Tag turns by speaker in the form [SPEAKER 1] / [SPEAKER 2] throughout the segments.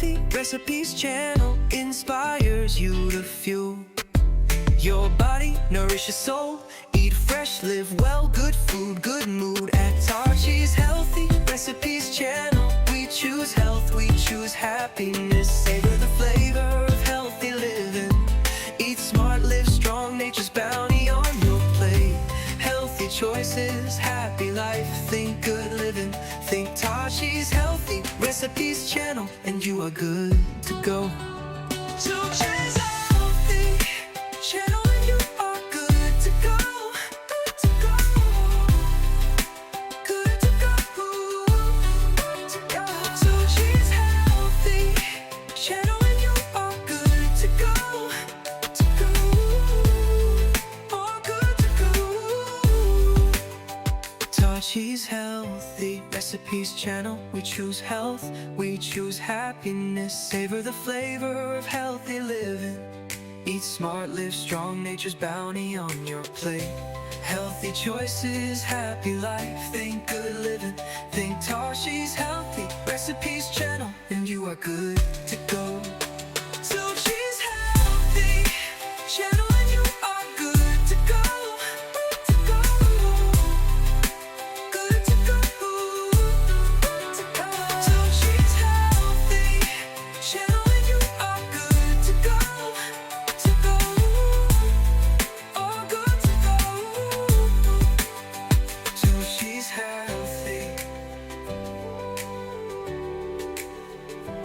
[SPEAKER 1] Healthy Recipes channel inspires you to fuel your body, nourish your soul. Eat fresh, live well, good food, good mood. At Tarshi's Healthy Recipes channel, we choose health, we choose happiness. Savor the flavor of healthy living. Eat smart, live strong, nature's bounty on your plate. Healthy choices, happy life, think good living. Think Tarshi's Healthy Recipes channel, and you are good to go. Tarshi's Healthy channel, and you are good to go. Good to go. Good to go. Good to go. Tarshi's Healthy channel, and you are good to go. To go. Oh, good to go. Tarshi's Healthy Recipes channel, we choose health, we choose happiness. Savor the flavor of healthy living. Eat smart, live strong, nature's bounty on your plate. Healthy choices, happy life, think good living. Think Tarshi's Healthy Recipes channel, and you are good to go. Tarshi's Healthy channel, and you are good to go. Good to go. Good to go. Good to go. Tarshi's Healthy channel, and you are good to go. To go. Oh, good to go. Tarshi's Healthy.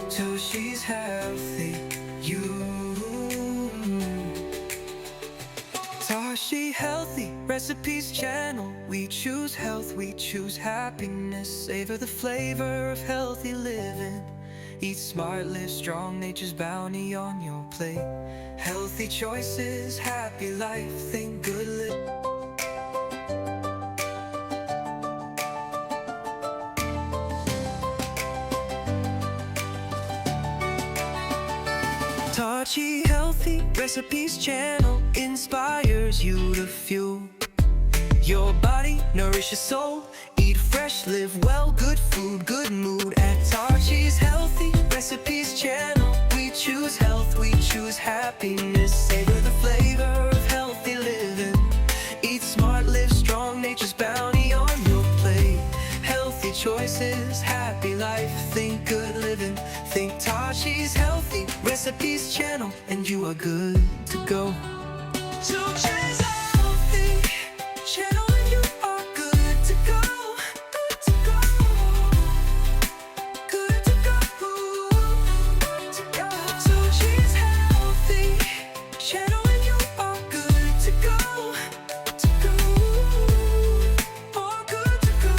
[SPEAKER 1] Tarshi's Healthy. Tarshi's Healthy Recipes channel, we choose health, we choose happiness. Savor the flavor of healthy living. Eat smart, live strong, nature's bounty on your plate. Healthy choices, happy life, think good living. Tarshi's Healthy Recipes channel inspires you to fuel your body, nourish your soul. Eat fresh, live well, good food, good mood. At Tarshi's Healthy Recipes channel, we choose health, we choose happiness. Savor the flavor of healthy living. Eat smart, live strong, nature's bounty on your plate. Healthy choices, happy life, think good living. Think Tarshi's Healthy Recipes channel, and you are good to go. Tarshi's Healthy channel, and you are good to go. Good to go. Good to go. Good to go. Tarshi's Healthy channel, and you are good to go. To go. Oh, good to go.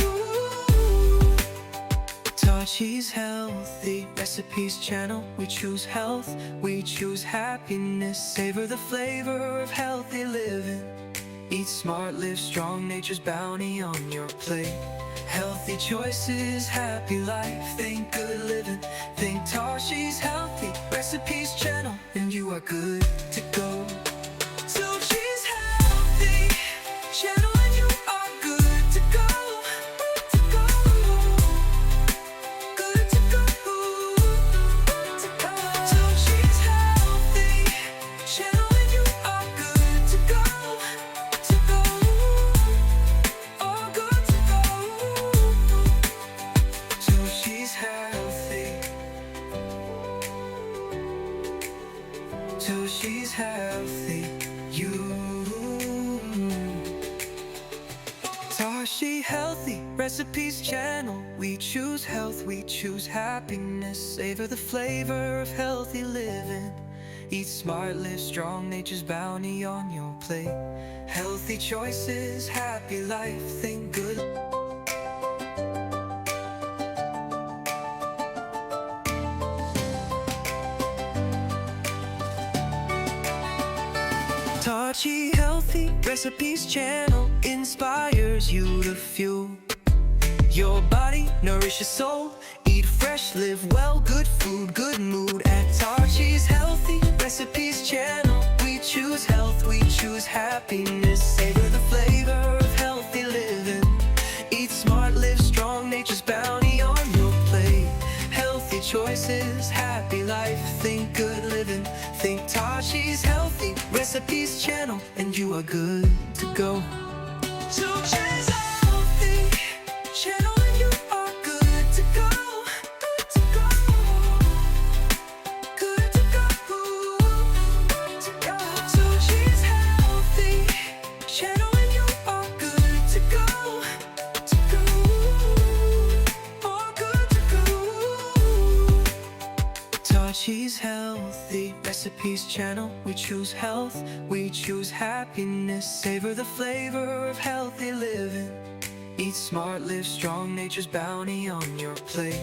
[SPEAKER 1] Tarshi's Healthy Recipes channel, we choose health, we choose happiness. Savor the flavor of healthy living. Eat smart, live strong, nature's bounty on your plate. Healthy choices, happy life, think good living. Think Tarshi's Healthy Recipes channel, and you are good to go. Tarshi's Healthy channel, and you are good to go. Good to go. Good to go. Good to go. Tarshi's Healthy channel, and you are good to go. To go. Oh, good to go. Tarshi's Healthy. Tarshi's Healthy. Tarshi's Healthy Recipes channel, we choose health, we choose happiness. Savor the flavor of healthy living. Eat smart, live strong, nature's bounty on your plate. Healthy choices, happy life, think good. Tarshi's Healthy Recipes channel inspires you to fuel your body, nourish your soul. Eat fresh, live well, good food, good mood. At Tarshi's Healthy Recipes channel, we choose health, we choose happiness. Savor the flavor of healthy living. Eat smart, live strong, nature's bounty on your plate. Healthy choices, happy think good living. Think Tashi's Healthy Recipes channel, and you are good to go. Tashi's Healthy channel, and you are good to go. Good to go. Good to go. Good to go. Tashi's Healthy channel, and you are good to go. To go. Oh, good to go. Tashi's Healthy Recipes channel. We choose health, we choose happiness. Savor the flavor of healthy living. Eat smart, live strong, nature's bounty on your plate.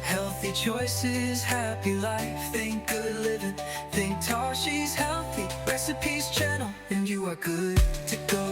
[SPEAKER 1] Healthy choices, happy life. Think good living. Think Tashi's Healthy Recipes channel, and you are good to go.